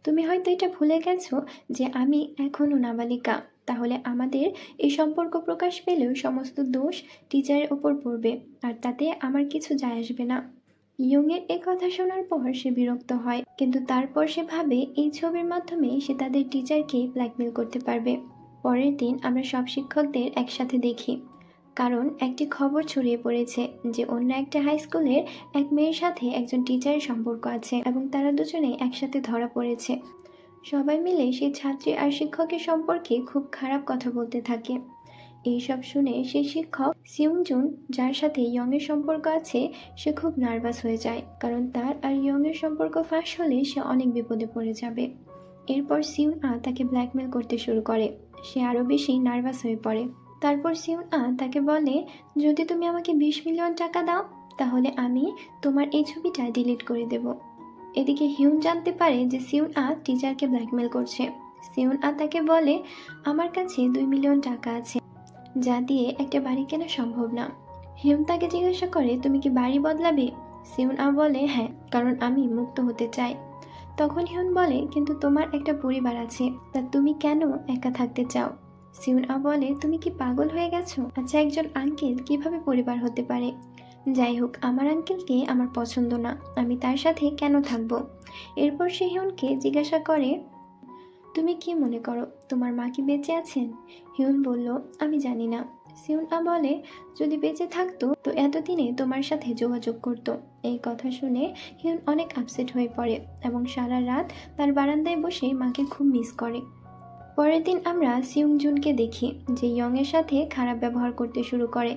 তুমি হয়তো এটা ভুলে গেছো যে আমি এখনো নাবালিকা, তাহলে আমাদের এই সম্পর্ক প্রকাশ পেলেও সমস্ত দোষ টিচারের ওপর পড়বে, আর তাতে আমার কিছু যায় আসবে না। ইয়ং এর এ কথা শোনার পর সে বিরক্ত হয়, কিন্তু তারপর সে ভাবে এই ছবির মাধ্যমে সে তাদের টিচারকে ব্ল্যাকমেল করতে পারবে। পরের দিন আমরা সব শিক্ষকদের একসাথে দেখি, কারণ একটি খবর ছড়িয়ে পড়েছে যে অন্য একটা হাই স্কুলের এক মেয়ের সাথে একজন টিচারের সম্পর্ক আছে এবং তারা দুজনে একসাথে ধরা পড়েছে। সবাই মিলে সেই ছাত্রী আর শিক্ষকের সম্পর্কে খুব খারাপ কথা বলতে থাকে। এইসব শুনে সেই শিক্ষক সিউং জুন, যার সাথে ইয়ং এর সম্পর্ক আছে, সে খুব নার্ভাস হয়ে যায়, কারণ তার আর ইয়ং এর সম্পর্ক ফাঁস হলে সে অনেক বিপদে পড়ে যাবে। এরপর সিউন আ তাকে ব্ল্যাকমেল করতে শুরু করে। সে আরো বেশি নার্ভাস হয়ে পড়ে। তারপর সিউন আ তাকে বলে, যদি তুমি আমাকে 20 মিলিয়ন টাকা দাও তাহলে আমি তোমার এই ছবিটা ডিলিট করে দেব। এদিকে হিউন জানতে পারে যে সিউন আ টিচারকে ব্ল্যাকমেল করছে। সিউন আ তাকে বলে, আমার কাছে 2 মিলিয়ন টাকা আছে, যা দিয়ে একটা বাড়ি কেনা সম্ভব না। হিউন তাকে জিজ্ঞাসা করে, তুমি কি বাড়ি বদলাবে? সিউন আ বলে, হ্যাঁ, কারণ আমি মুক্ত হতে চাই। তখন হিউন বলে, কিন্তু তোমার একটা পরিবার আছে, তা তুমি কেন একা থাকতে চাও? সিউন আ বলে, তুমি কি পাগল হয়ে গেছো? আচ্ছা, একজন আঙ্কেল কিভাবে পরিবার হতে পারে? যাই হোক, আমার আঙ্কেলকে আমার পছন্দ না, আমি তার সাথে কেন থাকবো? এরপর সে হিউনকে জিজ্ঞাসা করে, তুমি কি মনে করো তোমার মা কি বেঁচে আছেন? হিউন বলল, আমি জানি না। সিউন আ বলে, যদি বেঁচে থাকতো তো এতদিনে তোমার সাথে যোগাযোগ করতো। এই কথা শুনে হিউন অনেক আপসেট হয়ে পড়ে এবং সারা রাত তার বারান্দায় বসে মাকে খুব মিস করে। পরের দিন আমরা সিউং জুনকে দেখি যে ইয়ং এর সাথে খারাপ ব্যবহার করতে শুরু করে।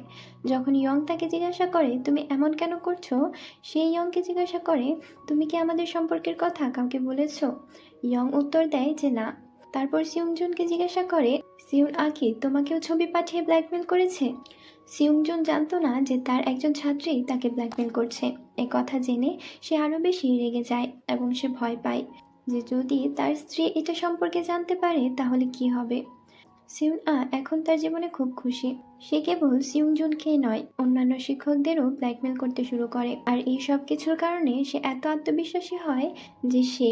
যখন ইয়ং তাকে জিজ্ঞাসা করে, তুমি এমন কেন করছো, সে ইয়ংকে জিজ্ঞাসা করে, তুমি কি আমাদের সম্পর্কের কথা কাউকে বলেছো? ইয়ং উত্তর দেয় যে না। তারপর সিউং জুনকে জিজ্ঞাসা করে, সিউন আকি তোমাকেও ছবি পাঠিয়ে ব্ল্যাকমেল করেছে? সিউং জুন জানতো না যে তার একজন ছাত্রী তাকে ব্ল্যাকমেল করছে। এ কথা জেনে সে আরো বেশি রেগে যায় এবং সে ভয় পায় যে যদি তার স্ত্রী এটা সম্পর্কে জানতে পারে তাহলে কি হবে। সিউন আ এখন তার জীবনে খুব খুশি। সে কেবল সিউং জুনকেই নয়, অন্যান্য শিক্ষকদেরও ব্ল্যাকমেল করতে শুরু করে, আর এই সব কিছুর কারণে সে এত আত্মবিশ্বাসী হয় যে সে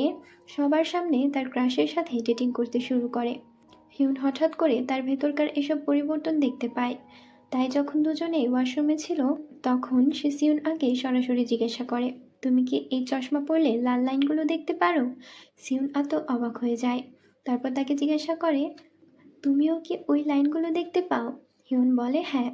সবার সামনে তার ক্রাশের সাথে ডেটিং করতে শুরু করে। হিউন হঠাৎ করে তার ভেতরকার এসব পরিবর্তন দেখতে পায়, তাই যখন দুজনেই ওয়াশরুমে ছিল তখন সে সিউন আগে সরাসরি জিজ্ঞাসা করে, তুমি কি এই চশমা পরলে লাল লাইনগুলো দেখতে পারো? সিউন আ তো অবাক হয়ে যায়। তারপর তাকে জিজ্ঞাসা করে, তুমিও কি ওই লাইনগুলো দেখতে পাও? হিউন বলে, হ্যাঁ।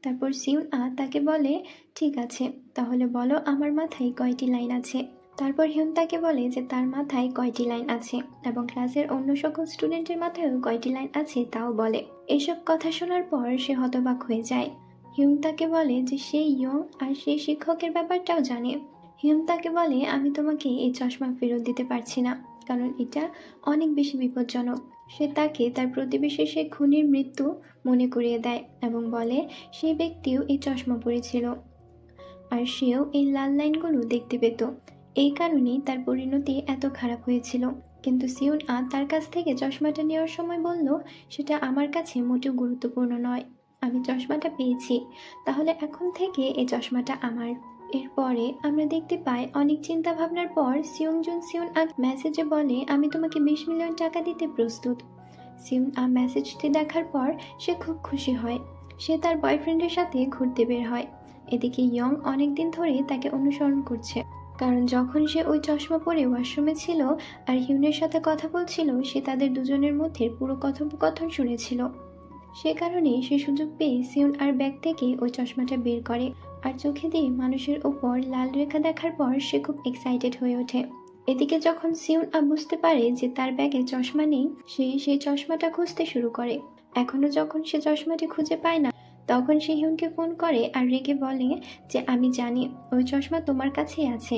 তারপর সিউন আ তাকে বলে, ঠিক আছে, তাহলে বলো আমার মাথায় কয়টি লাইন আছে। তারপর হিউন তাকে বলে যে তার মাথায় কয়টি লাইন আছে এবং ক্লাসের অন্য সকল স্টুডেন্টের মাথায়ও কয়টি লাইন আছে তাও বলে। এসব কথা শোনার পর সে হতবাক হয়ে যায়। হিউন তাকে বলে যে সে ইয়ং আর সেই শিক্ষকের ব্যাপারটাও জানে। হিউন তাকে বলে, আমি তোমাকে এই চশমা ফেরত দিতে পারছি না, কারণ এটা অনেক বেশি বিপজ্জনক। সে তাকে তার প্রতিবেশী সে খুনির মৃত্যু মনে করিয়ে দেয় এবং বলে সেই ব্যক্তিও এই চশমা পরেছিল। আর সেও এই লাল লাইনগুলো দেখতে পেত। এই কারণেই তার পরিণতি এত খারাপ হয়েছিল। কিন্তু সিউন তার কাছ থেকে চশমাটা নেওয়ার সময় বলল, সেটা আমার কাছে মোটেও গুরুত্বপূর্ণ নয়। আমি চশমাটা পেয়েছি, তাহলে এখন থেকে এই চশমাটা আমার। এরপরে আমরা দেখতে পাই অনেক চিন্তা ভাবনার পর সিউন মেসেজে বলে, আমি তোমাকে 20 মিলিয়ন টাকা দিতে প্রস্তুত। মেসেজটি দেখার পর সে খুব খুশি হয়। সে তার বয়ফ্রেন্ডের সাথে ঘুরতে বের হয়। এদিকে ইয়ং অনেক দিন ধরে তাকে অনুসরণ করছে, কারণ যখন সে ওই চশমা পরে ওয়াশরুমে ছিল আর হিউনের সাথে কথা বলছিল, সে তাদের দুজনের মধ্যে পুরো কথোপকথন শুনেছিল। সে কারণে সে সুযোগ পেয়ে সিউন আর ব্যাগ থেকে ওই চশমাটা বের করে। আর চোখে দিয়ে মানুষের ওপর লাল রেখা দেখার পর সে খুব এক্সাইটেড হয়ে ওঠে। এদিকে যখন সিউন বুঝতে পারে যে তার ব্যাগে চশমা নেই, সে সেই চশমাটা খুঁজতে শুরু করে। এখনো যখন সে চশমাটি খুঁজে পায় না, তখন সে হিউনকে ফোন করে আর রেগে বলে যে আমি জানি ওই চশমা তোমার কাছেই আছে,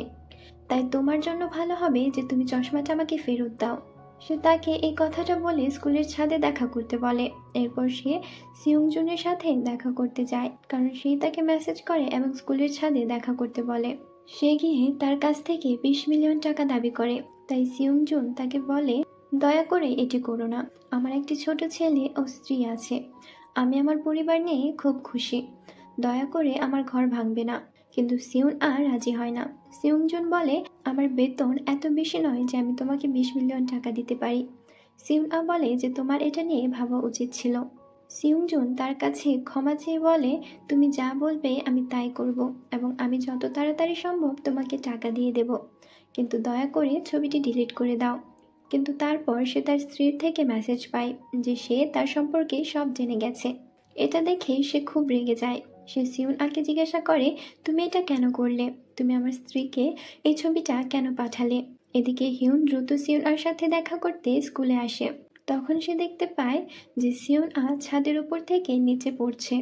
তাই তোমার জন্য ভালো হবে যে তুমি চশমাটা আমাকে ফেরত দাও। সে তাকে এই কথাটা বলে স্কুলের ছাদে দেখা করতে বলে। এরপর সে সিউংজুনের সাথে দেখা করতে যায়, কারণ সেই তাকে মেসেজ করে এবং স্কুলের ছাদে দেখা করতে বলে। সে গিয়ে তার কাছ থেকে 20 মিলিয়ন টাকা দাবি করে। তাই সিউংজুন তাকে বলে, দয়া করে এটি করো না। আমার একটি ছোট ছেলে ও স্ত্রী আছে। আমি আমার পরিবার নিয়ে খুব খুশি। দয়া করে আমার ঘর ভাঙবে না। কিন্তু সিউন রাজি হয় না। সিউংজুন বলে, আমার বেতন এত বেশি নয় যে আমি তোমাকে 20 মিলিয়ন টাকা দিতে পারি। সিউন বলে যে তোমার এটা নিয়ে ভাবা উচিত ছিল। সিউংজুন তার কাছে ক্ষমা চেয়ে বলে, তুমি যা বলবে আমি তাই করব এবং আমি যত তাড়াতাড়ি সম্ভব তোমাকে টাকা দিয়ে দেব, কিন্তু দয়া করে ছবিটি ডিলিট করে দাও। কিন্তু তারপর সে তার স্ত্রীর থেকে মেসেজ পায় যে সে তার সম্পর্কে সব জেনে গেছে। এটা দেখে সে খুব রেগে যায়। সে সিউনকে জিজ্ঞাসা করে, তুমি এটা কেন করলে? তুমি আমার স্ত্রীকে এই ছবিটা কেন পাঠালে? এদিকে হিউন দ্রুত সিউন সাথে দেখা করতে স্কুলে আসে। তখন সে দেখতে পায় যে সিউন ছাদের উপর থেকে নিচে পড়ছে।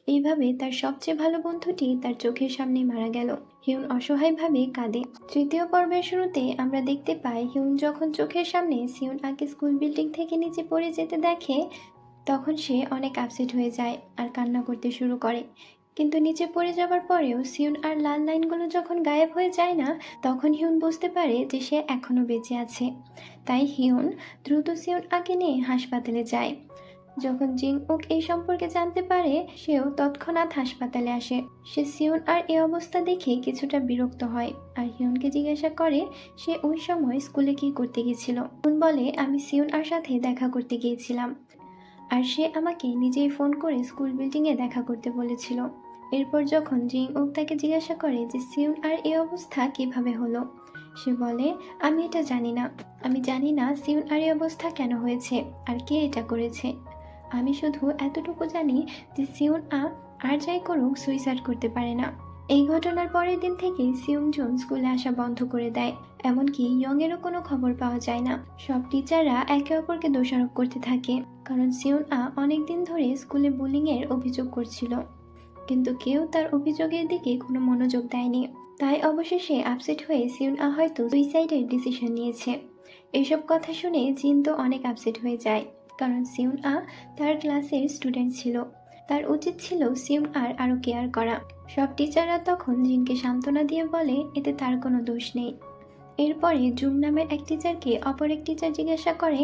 এইভাবে তার সবচেয়ে ভালো বন্ধুটি তার চোখের সামনে মারা গেল। হিউন অসহায়ভাবে কাঁদে। তৃতীয় পর্বের শুরুতে আমরা দেখতে পাই হিউন যখন চোখের সামনে সিউনকে স্কুল বিল্ডিং থেকে নিচে পড়ে যেতে দেখে, তখন সে অনেক আপসেট হয়ে যায় আর কান্না করতে শুরু করে। কিন্তু নিচে পড়ে যাবার পরেও সিউন লাল লাইনগুলো যখন গায়েব হয়ে যায় না, তখন হিউন বুঝতে পারে যে সে এখনো বেঁচে আছে। তাই হিউন দ্রুত সিউনকে নিয়ে হাসপাতালে যায়। যখন জিং ওক এই সম্পর্কে জানতে পারে, সেও তৎক্ষণাৎ হাসপাতালে আসে। সে সিউন এই অবস্থা দেখে কিছুটা বিরক্ত হয় আর হিউনকে জিজ্ঞাসা করে সে ওই সময় স্কুলে কি করতে গেছিল। হিউন বলে, আমি সিউন সাথে দেখা করতে গিয়েছিলাম আর সে আমাকে নিজেই ফোন করে স্কুল বিল্ডিংয়ে দেখা করতে বলেছিল। এরপর যখন জিং ওক তাকে জিজ্ঞাসা করে যে সিউন এই অবস্থা কিভাবে হলো, সে বলে, আমি এটা জানি না। আমি জানি না সিউন এই অবস্থা কেন হয়েছে আর কে এটা করেছে। আমি শুধু এতটুকু জানি যে সিউন আর যাই করুক সুইসাইড করতে পারে না। এই ঘটনার পরের দিন থেকে সিউংজুন স্কুলে আসা বন্ধ করে দেয়। এমনকি ইয়ংয়েরও কোনো খবর পাওয়া যায় না। সব টিচাররা একে অপরকে দোষারোপ করতে থাকে, কারণ সিউন অনেকদিন ধরে স্কুলে বুলিংয়ের অভিযোগ করছিল, কিন্তু কেউ তার অভিযোগের দিকে কোনো মনোযোগ দেয়নি। তাই অবশেষে আপসেট হয়ে সিউন হয়তো সুইসাইডের ডিসিশন নিয়েছে। এসব কথা শুনে জিন তো অনেক আপসেট হয়ে যায়, কারণ সিউন তার ক্লাসের স্টুডেন্ট ছিল। তার উচিত ছিল সিউন আরও কেয়ার করা। সব টিচাররা তখন জিনকে সান্ত্বনা দিয়ে বলে এতে তার কোনো দোষ নেই। এরপরে জুম নামের এক টিচারকে অপর এক টিচার জিজ্ঞাসা করে,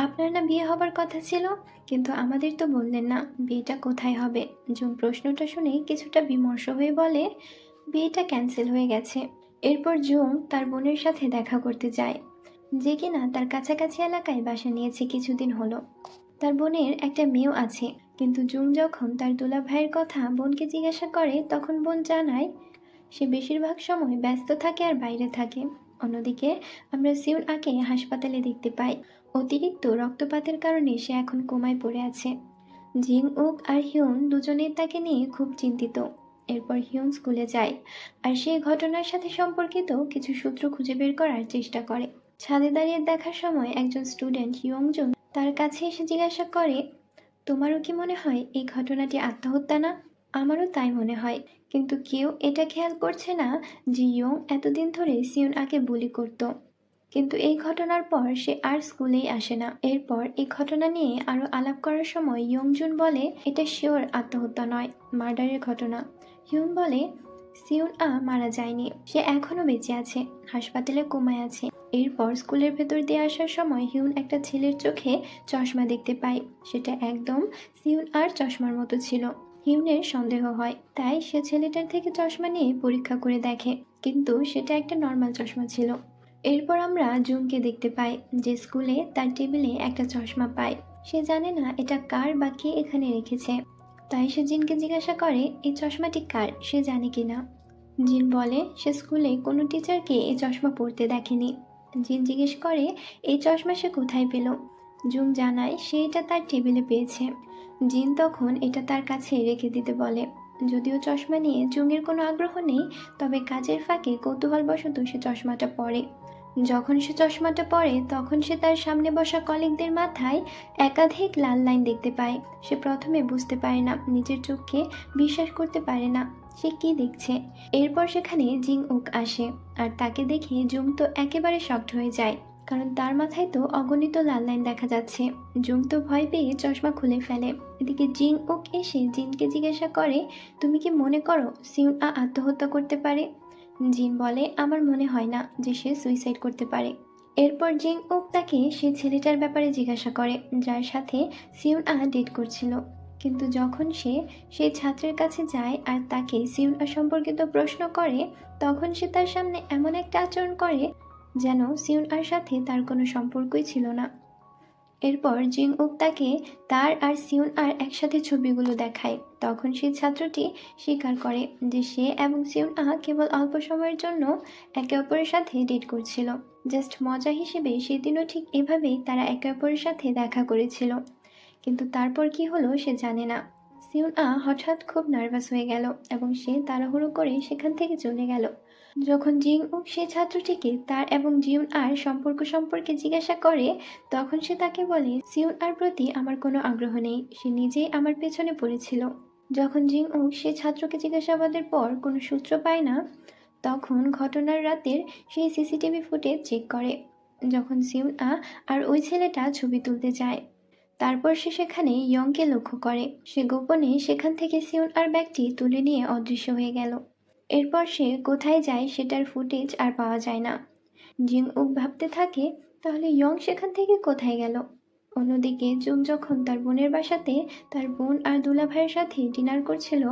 আপনার না বিয়ে হবার কথা ছিল, কিন্তু আমাদের তো বললেন না, বিয়েটা কোথায় হবে? জুম প্রশ্নটা শুনে কিছুটা বিমর্ষ হয়ে বলে, বিয়েটা ক্যান্সেল হয়ে গেছে। এরপর জুম তার বোনের সাথে দেখা করতে যায়, যে কিনা তার কাছাকাছি এলাকায় বাসা নিয়েছে কিছুদিন হলো। তার বোনের একটা মেয়েও আছে, কিন্তু জুম যখন তার দুলা ভাইয়ের কথা বোনকে জিজ্ঞাসা করে, তখন বোন জানায় সে বেশিরভাগ সময় ব্যস্ত থাকে আর বাইরে থাকে। অন্যদিকে আমরা সিউনকে হাসপাতালে দেখতে পাই। অতিরিক্ত রক্তপাতের কারণে সে এখন কোমায় পড়ে আছে। জিং ওক আর হিউন দুজনেই তাকে নিয়ে খুব চিন্তিত। এরপর হিউন স্কুলে যায় আর সেই ঘটনার সাথে সম্পর্কিত কিছু সূত্র খুঁজে বের করার চেষ্টা করে। ছাদে দাঁড়িয়ে দেখার সময় একজন স্টুডেন্ট ইয়ংজুন তার কাছে এসে জিজ্ঞাসা করে, তোমারও কি মনে হয় এই ঘটনাটি আত্মহত্যা না? আমারও তাই মনে হয়, কিন্তু কেউ এটা খেয়াল করছে না যে ইয়ং এতদিন ধরে সিউনকে বুলি করত। কিন্তু এই ঘটনার পর সে আর স্কুলেই আসে না। এরপর এই ঘটনা নিয়ে আরো আলাপ করার সময় ইয়ংজুন বলে, এটা শিওর আত্মহত্যা নয়, মার্ডারের ঘটনা। হিউন বলে, সিউন মারা যায়নি, সে এখনো বেঁচে আছে, হাসপাতালে কোমায় আছে। এরপর স্কুলের ভেতর দিয়ে আসার সময় হিউন একটা ছেলের চোখে চশমা দেখতে পায়। সেটা একদম সিউন চশমার মতো ছিল। হিউনের সন্দেহ হয়, তাই সে ছেলেটার থেকে চশমা নিয়ে পরীক্ষা করে দেখে, কিন্তু সেটা একটা নর্মাল চশমা ছিল। এরপর আমরা জুংকে দেখতে পাই, যে স্কুলে তার টেবিলে একটা চশমা পায়। সে জানে না এটা কার বা কে এখানে রেখেছে, তাই সে জিনকে জিজ্ঞাসা করে এই চশমাটি কার, সে জানে কিনা। জিন বলে সে স্কুলে কোনো টিচারকে এই চশমা পরতে দেখেনি। জিন জিজ্ঞেস করে এই চশমা সে কোথায় পেল। জুং জানায় সে এটা তার টেবিলে পেয়েছে। জিন তখন এটা তার কাছে রেখে দিতে বলে। যদিও চশমা নিয়ে জুংয়ের কোনো আগ্রহ নেই, তবে কাজের ফাঁকে কৌতূহলবশত সে চশমাটা পরে। যখন সে চশমাটা পরে তখন সে তার সামনে বসা কলিগদের মাথায় একাধিক লাল লাইন দেখতে পায়। সে প্রথমে বুঝতে পারে না, নিজের চোখকে বিশ্বাস করতে পারে না সে কি দেখছে। এরপর সেখানে জিং উক আসে, আর তাকে দেখে জুং তো একেবারে শকড হয়ে যায়, কারণ তার মাথায় তো অগণিত লাল লাইন দেখা যাচ্ছে। জুং তো ভয় পেয়ে চশমা খুলে ফেলে। এদিকে জিং উক এসে জিনকে জিজ্ঞাসা করে তুমি কি মনে করো সিউন আত্মহত্যা করতে পারে। জিন বলে আমার মনে হয় না যে সে সুইসাইড করতে পারে। এরপর জিং ওক তাকে সেই ছেলেটার ব্যাপারে জিজ্ঞাসা করে যার সাথে সিউন ডেট করছিল। কিন্তু যখন সে সেই ছাত্রের কাছে যায় আর তাকে সিউন সম্পর্কিত প্রশ্ন করে, তখন সে তার সামনে এমন একটা আচরণ করে যেন সিউন সাথে তার কোনো সম্পর্কই ছিল না। এরপর জিং উক তাকে তার আর সিউন একসাথে ছবিগুলো দেখায়। তখন সেই ছাত্রটি স্বীকার করে যে সে এবং সিউন কেবল অল্প সময়ের জন্য একে অপরের সাথে ডেট করছিল। জাস্ট মজা হিসেবে সেদিনও ঠিক এভাবেই তারা একে অপরের সাথে দেখা করেছিল। কিন্তু তারপর কি হলো সে জানে না। সিউন হঠাৎ খুব নার্ভাস হয়ে গেল এবং সে তাড়াহুড়ো করে সেখান থেকে চলে গেল। যখন জিং উক সেই ছাত্রটিকে তার এবং জিউন সম্পর্ক সম্পর্কে জিজ্ঞাসা করে, তখন সে তাকে বলে সিউন প্রতি আমার কোনো আগ্রহ নেই, সে নিজেই আমার পেছনে পড়েছিল। যখন জিং উক সেই ছাত্রকে জিজ্ঞাসাবাদের পর কোনো সূত্র পায় না, তখন ঘটনার রাতের সেই সিসিটিভি ফুটেজ চেক করে, যখন সিউন আর ওই ছেলেটা ছবি তুলতে যায়। তারপর সে সেখানে ইয়ংকে লক্ষ্য করে। সে গোপনে সেখান থেকে সিউন ব্যাগটি তুলে নিয়ে অদৃশ্য হয়ে গেল। এরপর সে কোথায় যায় সেটার ফুটেজ আর পাওয়া যায় না। জিং উক ভাবতে থাকে তাহলে ইয়ং সেখান থেকে কোথায় গেল। অন্যদিকে জুং যখন তার বোনের বাসাতে তার বোন আর দুলাভাইয়ের সাথে ডিনার করছিল,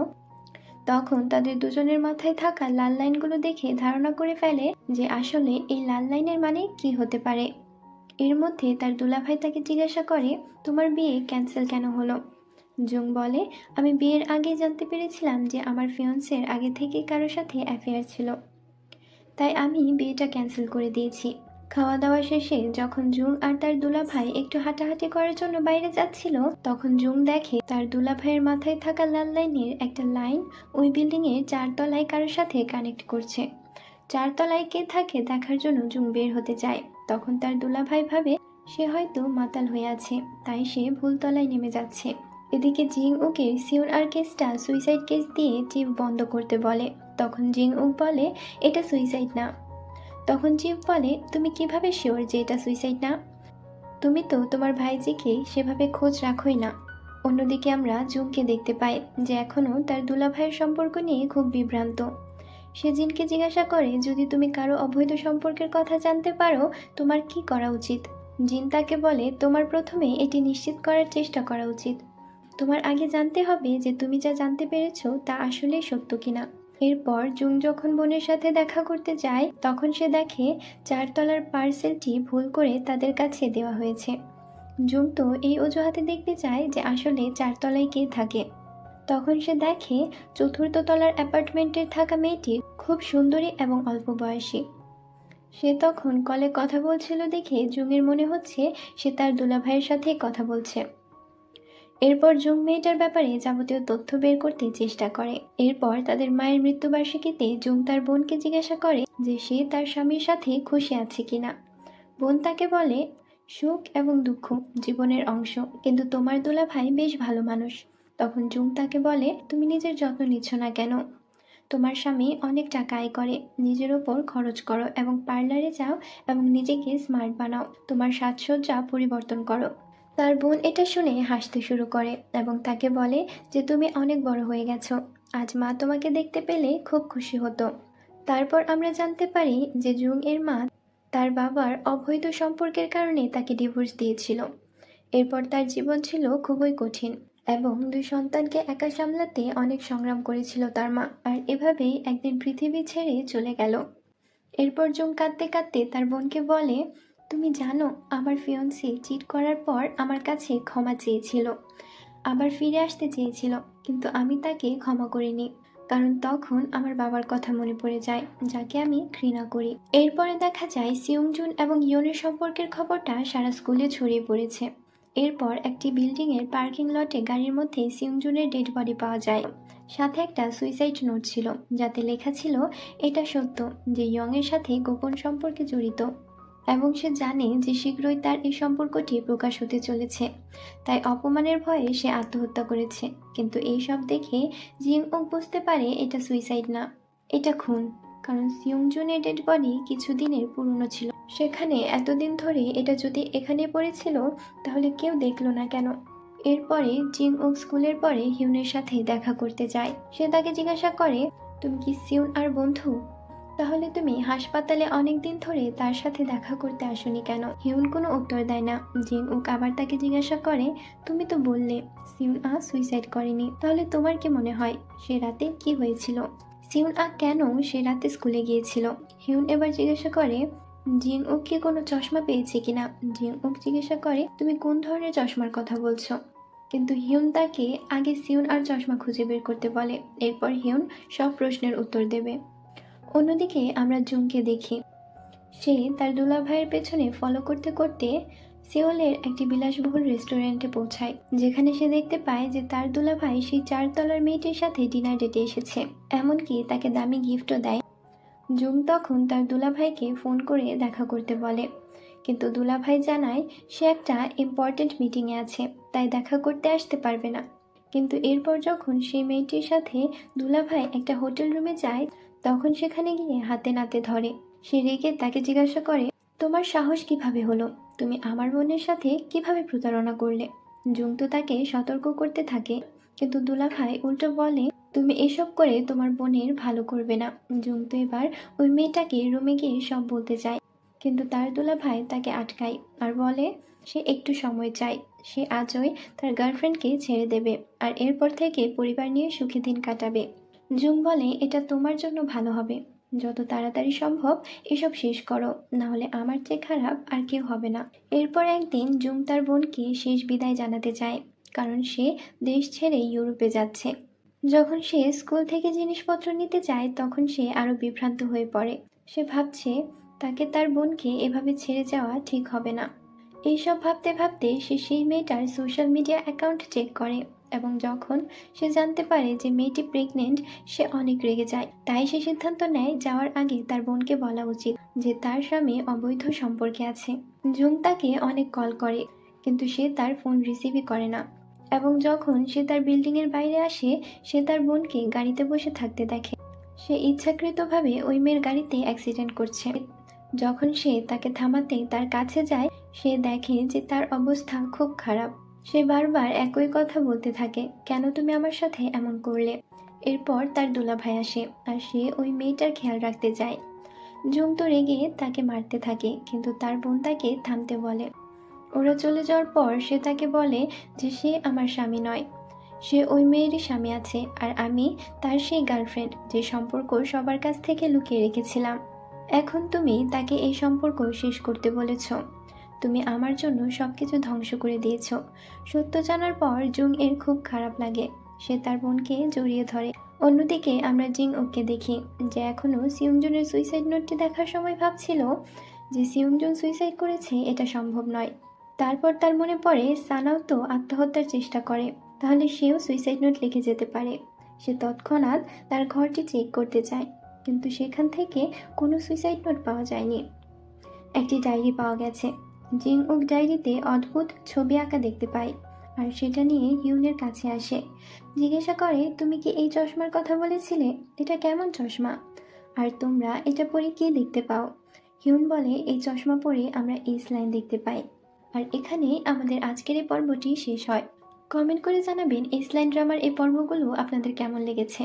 তখন তাদের দুজনের মাথায় থাকা লাল লাইনগুলো দেখে ধারণা করে ফেলে যে আসলে এই লাল লাইনের মানে কি হতে পারে। এর মধ্যে তার দুলাভাই তাকে জিজ্ঞাসা করে তোমার বিয়ে ক্যান্সেল কেন হলো। জুং বলে আমি বিয়ের আগে জানতে পেরেছিলাম যে আমার ফিয়ন্সের আগে থেকে কারোর সাথে অ্যাফেয়ার ছিল, তাই আমি বিয়েটা ক্যান্সেল করে দিয়েছি। খাওয়া দাওয়া শেষে যখন জুং আর তার দুলাভাই একটু হাঁটাহাঁটি করার জন্য বাইরে যাচ্ছিল, তখন জুং দেখে তার দুলাভাইয়ের মাথায় থাকা লাল লাইনের একটা লাইন ওই বিল্ডিং এর 4 তলায় কারোর সাথে কানেক্ট করছে। 4 তলায় কে থাকে দেখার জন্য জুং বের হতে যায়। তখন তার দুলাভাই ভাবে সে হয়তো মাতাল হয়ে আছে, তাই সে ভুল তলায় নেমে যাচ্ছে। এদিকে জিং উকে সিউন কেসটা সুইসাইড কেস দিয়ে চিফ বন্ধ করতে বলে। তখন জিং উক বলে এটা সুইসাইড না। তখন চিফ বলে তুমি কিভাবে শিওর যে এটা সুইসাইড না, তুমি তো তোমার ভাইজিকে সেভাবে খোঁজ রাখোই না। অন্যদিকে আমরা জুংকে দেখতে পাই যে এখনও তার দুলাভাইয়ের সম্পর্ক নিয়ে খুব বিভ্রান্ত। সে জিনকে জিজ্ঞাসা করে যদি তুমি কারো অবৈধ সম্পর্কের কথা জানতে পারো তোমার কি করা উচিত। জিন তাকে বলে তোমার প্রথমে এটি নিশ্চিত করার চেষ্টা করা উচিত। তোমার আগে জানতে হবে যে তুমি যা জানতে পেরেছো তা আসলেই সত্য কিনা। এরপর জুং যখন বোনের সাথে দেখা করতে যায়, তখন সে দেখে 4 তলার পার্সেলটি ভুল করে তাদের কাছে দেওয়া হয়েছে। জুং তো এই অজুহাতে দেখতে চায় যে আসলে 4 তলায় কে থাকে। তখন সে দেখে 4র্থ তলার অ্যাপার্টমেন্টে থাকা মেয়েটি খুব সুন্দরী এবং অল্প বয়সী। সে তখন কলে কথা বলছিল দেখে জুংয়ের মনে হচ্ছে সে তার দুলাভাইয়ের সাথে কথা বলছে। এরপর জুং মেয়েটার ব্যাপারে যাবতীয় তথ্য বের করতে চেষ্টা করে। এরপর তাদের মায়ের মৃত্যুবার্ষিকীতে জুং তার বোনকে জিজ্ঞাসা করে যে সে তার স্বামীর সাথে খুশি আছে কিনা। বোন তাকে বলে সুখ এবং দুঃখ জীবনের অংশ, কিন্তু তোমার দুলাভাই বেশ ভালো মানুষ। তখন জুং তাকে বলে তুমি নিজের যত্ন নিচ্ছ না কেন। তোমার স্বামী অনেক টাকা আয় করে, নিজের ওপর খরচ করো এবং পার্লারে যাও এবং নিজেকে স্মার্ট বানাও, তোমার সাজসজ্জা পরিবর্তন করো। তার বোন এটা শুনে হাসতে শুরু করে এবং তাকে বলে যে তুমি অনেক বড় হয়ে গেছো, আজ মা তোমাকে দেখতে পেলে খুব খুশি হতো। তারপর আমরা জানতে পারি যে জুং এর মা তার বাবার অবৈধ সম্পর্কের কারণে তাকে ডিভোর্স দিয়েছিল। এরপর তার জীবন ছিল খুবই কঠিন এবং দুই সন্তানকে একা সামলাতে অনেক সংগ্রাম করেছিল তার মা, আর এভাবেই একদিন পৃথিবী ছেড়ে চলে গেল। এরপর জুং কাঁদতে কাঁদতে তার বোনকে বলে, তুমি জানো আমার ফিয়ন্সি চিট করার পর আমার কাছে ক্ষমা চেয়েছিল, আবার ফিরে আসতে চেয়েছিল, কিন্তু আমি তাকে ক্ষমা করিনি, কারণ তখন আমার বাবার কথা মনে পড়ে যায়, যাকে আমি ঘৃণা করি। এরপরে দেখা যায় সিউংজুন এবং ইয়নের সম্পর্কের খবরটা সারা স্কুলে ছড়িয়ে পড়েছে। এরপর একটি বিল্ডিংয়ের পার্কিং লটে গাড়ির মধ্যে সিউংজুনের ডেড বডি পাওয়া যায়। সাথে একটা সুইসাইড নোট ছিল, যাতে লেখা ছিল এটা সত্য যে ইয়ং এর সাথে গোপন সম্পর্কে জড়িত এবং সে জানে যে শীঘ্রই তার এই সম্পর্কটি প্রকাশ হতে চলেছে, তাই অপমানের ভয়ে সে আত্মহত্যা করেছে। কিন্তু এই সব দেখে জিং ওক বুঝতে পারে এটা সুইসাইড না, এটা খুন, কারণ সিউংজুনের ডেড বডি কিছুদিনের পুরনো ছিল। সেখানে এতদিন ধরে এটা যদি এখানে পড়েছিল তাহলে কেউ দেখলো না কেন? এরপরে জিং ওক স্কুলের পরে হিউনের সাথে দেখা করতে যায়। সে তাকে জিজ্ঞাসা করে, তুমি কি সিউন আর বন্ধু? তাহলে তুমি হাসপাতালে অনেকদিন ধরে তার সাথে দেখা করতে আসোনি কেন? হিউন কোনো উত্তর দেয় না। জিং ওক আবার তাকে জিজ্ঞাসা করে, তুমি তো বললে সিউন আ সুইসাইড করেনি, তাহলে তোমার কি মনে হয় সে রাতে কি হয়েছিল? সিউন আ কেন সে রাতে স্কুলে গিয়েছিল? হিউন এবার জিজ্ঞাসা করে, জিং ওক কি কোনো চশমা পেয়েছে কিনা? জিং ওক জিজ্ঞাসা করে, তুমি কোন ধরনের চশমার কথা বলছো? কিন্তু হিউন তাকে আগে সিউন আর চশমা খুঁজে বের করতে বলে। এরপর হিউন সব প্রশ্নের উত্তর দেবে। অন্যদিকে আমরা জুংকে দেখি, সে তার দুলাভাইয়ের পেছনে ফলো করতে করতে সিওলের একটি বিলাসবহুল রেস্টুরেন্টে পৌঁছায়, যেখানে সে দেখতে পায় যে তার দুলাভাই সেই 4 তলার মেয়েটির সাথে ডিনার ডেটে এসেছে, এমনকি তাকে দামি গিফটও দেয়। জুং তখন তার দুলাভাইকে ফোন করে দেখা করতে বলে, কিন্তু দুলাভাই জানায় সে একটা ইম্পর্ট্যান্ট মিটিংয়ে আছে, তাই দেখা করতে আসতে পারবে না। কিন্তু এরপর যখন সেই মেয়েটির সাথে দুলাভাই একটা হোটেল রুমে যায়, তখন সেখানে গিয়ে হাতে নাতে ধরে। সে রেগে তাকে জিজ্ঞাসা করে, তোমার সাহস কিভাবে হলো? তুমি আমার বোনের সাথে কিভাবে প্রতারণা করলে? জুং তো তাকে সতর্ক করতে থাকে, কিন্তু দুলাভাই উল্টো বলে, তুমি এসব করে তোমার বোনের ভালো করবে না। জুং তো এবার ওই মেয়েটাকে রুমে গিয়ে সব বলতে চায়, কিন্তু তার দুলাভাই তাকে আটকায় আর বলে সে একটু সময় চায়, সে আজই তার গার্লফ্রেন্ডকে ছেড়ে দেবে আর এরপর থেকে পরিবার নিয়ে সুখী দিন কাটাবে। জুং বলে, এটা তোমার জন্য ভালো হবে, যত তাড়াতাড়ি সম্ভব এসব শেষ করো, না হলে আমার চেয়ে খারাপ আর কেউ হবে না। এরপর একদিন জুং তার বোনকে শেষ বিদায় জানাতে চায়, কারণ সে দেশ ছেড়ে ইউরোপে যাচ্ছে। যখন সে স্কুল থেকে জিনিসপত্র নিতে যায় তখন সে আরো বিভ্রান্ত হয়ে পড়ে। সে ভাবছে তাকে তার বোনকে এভাবে ছেড়ে যাওয়া ঠিক হবে না। এইসব ভাবতে ভাবতে সে সেই মেয়েটার সোশ্যাল মিডিয়া অ্যাকাউন্ট চেক করে এবং যখন সে জানতে পারে যে মেয়েটি প্রেগনেন্ট, সে অনেক রেগে যায়। তাই সে সিদ্ধান্ত নেয় যাওয়ার আগে তার বোনকে বলা উচিত যে তার স্বামী অবৈধ সম্পর্কে আছে। জুং তাকে অনেক কল করে, কিন্তু সে তার ফোন রিসিভই করে না। এবং যখন সে তার বিল্ডিংয়ের বাইরে আসে, সে তার বোনকে গাড়িতে বসে থাকতে দেখে। সে ইচ্ছাকৃতভাবে ওই মেয়ের গাড়িতে অ্যাক্সিডেন্ট করছে। যখন সে তাকে থামাতে তার কাছে যায়, সে দেখে যে তার অবস্থা খুব খারাপ। সে বারবার একই কথা বলতে থাকে, কেন তুমি আমার সাথে এমন করলে? এরপর তার দুলাভাই আসে আর সে ওই মেয়েটার খেয়াল রাখতে যায়। জুং তো রেগে তাকে মারতে থাকে, কিন্তু তার বোন তাকে থামতে বলে। ওরা চলে যাওয়ার পর সে তাকে বলে যে সে আমার স্বামী নয়, সে ওই মেয়েরই স্বামী আছে, আর আমি তার সেই গার্লফ্রেন্ড যে সম্পর্ক সবার কাছ থেকে লুকিয়ে রেখেছিলাম। এখন তুমি তাকে এই সম্পর্ক শেষ করতে বলেছ, তুমি আমার জন্য সবকিছু ধ্বংস করে দিয়েছ। সত্য জানার পর জুং এর খুব খারাপ লাগে, সে তার বোনকে জড়িয়ে ধরে। অন্যদিকে আমরা জিং ওকে দেখি, যে এখনো সিউংজুনের সুইসাইড নোটটি দেখার সময় ভাবছিল যে সিউংজুন সুইসাইড করেছে এটা সম্ভব নয়। তারপর তার মনে পড়ে সানাও তো আত্মহত্যার চেষ্টা করে, তাহলে সেও সুইসাইড নোট লিখে যেতে পারে। সে তৎক্ষণাৎ তার ঘরটি চেক করতে চায়, কিন্তু সেখান থেকে কোনো সুইসাইড নোট পাওয়া যায়নি। একটি ডায়েরি পাওয়া গেছে। জিং ওক ডায়েরিতে অদ্ভুত ছবি আঁকা দেখতে পায় আর সেটা নিয়ে হিউনের কাছে আসে। জিজ্ঞাসা করে, তুমি কি এই চশমার কথা বলেছিলে? এটা কেমন চশমা? আর তোমরা এটা পরে কি দেখতে পাও? হিউন বলে, এই চশমা পরে আমরা এস লাইন দেখতে পাই। আর এখানেই আমাদের আজকের এই পর্বটি শেষ হয়। কমেন্ট করে জানাবেন এস লাইন ড্রামার এই পর্বগুলো আপনাদের কেমন লেগেছে।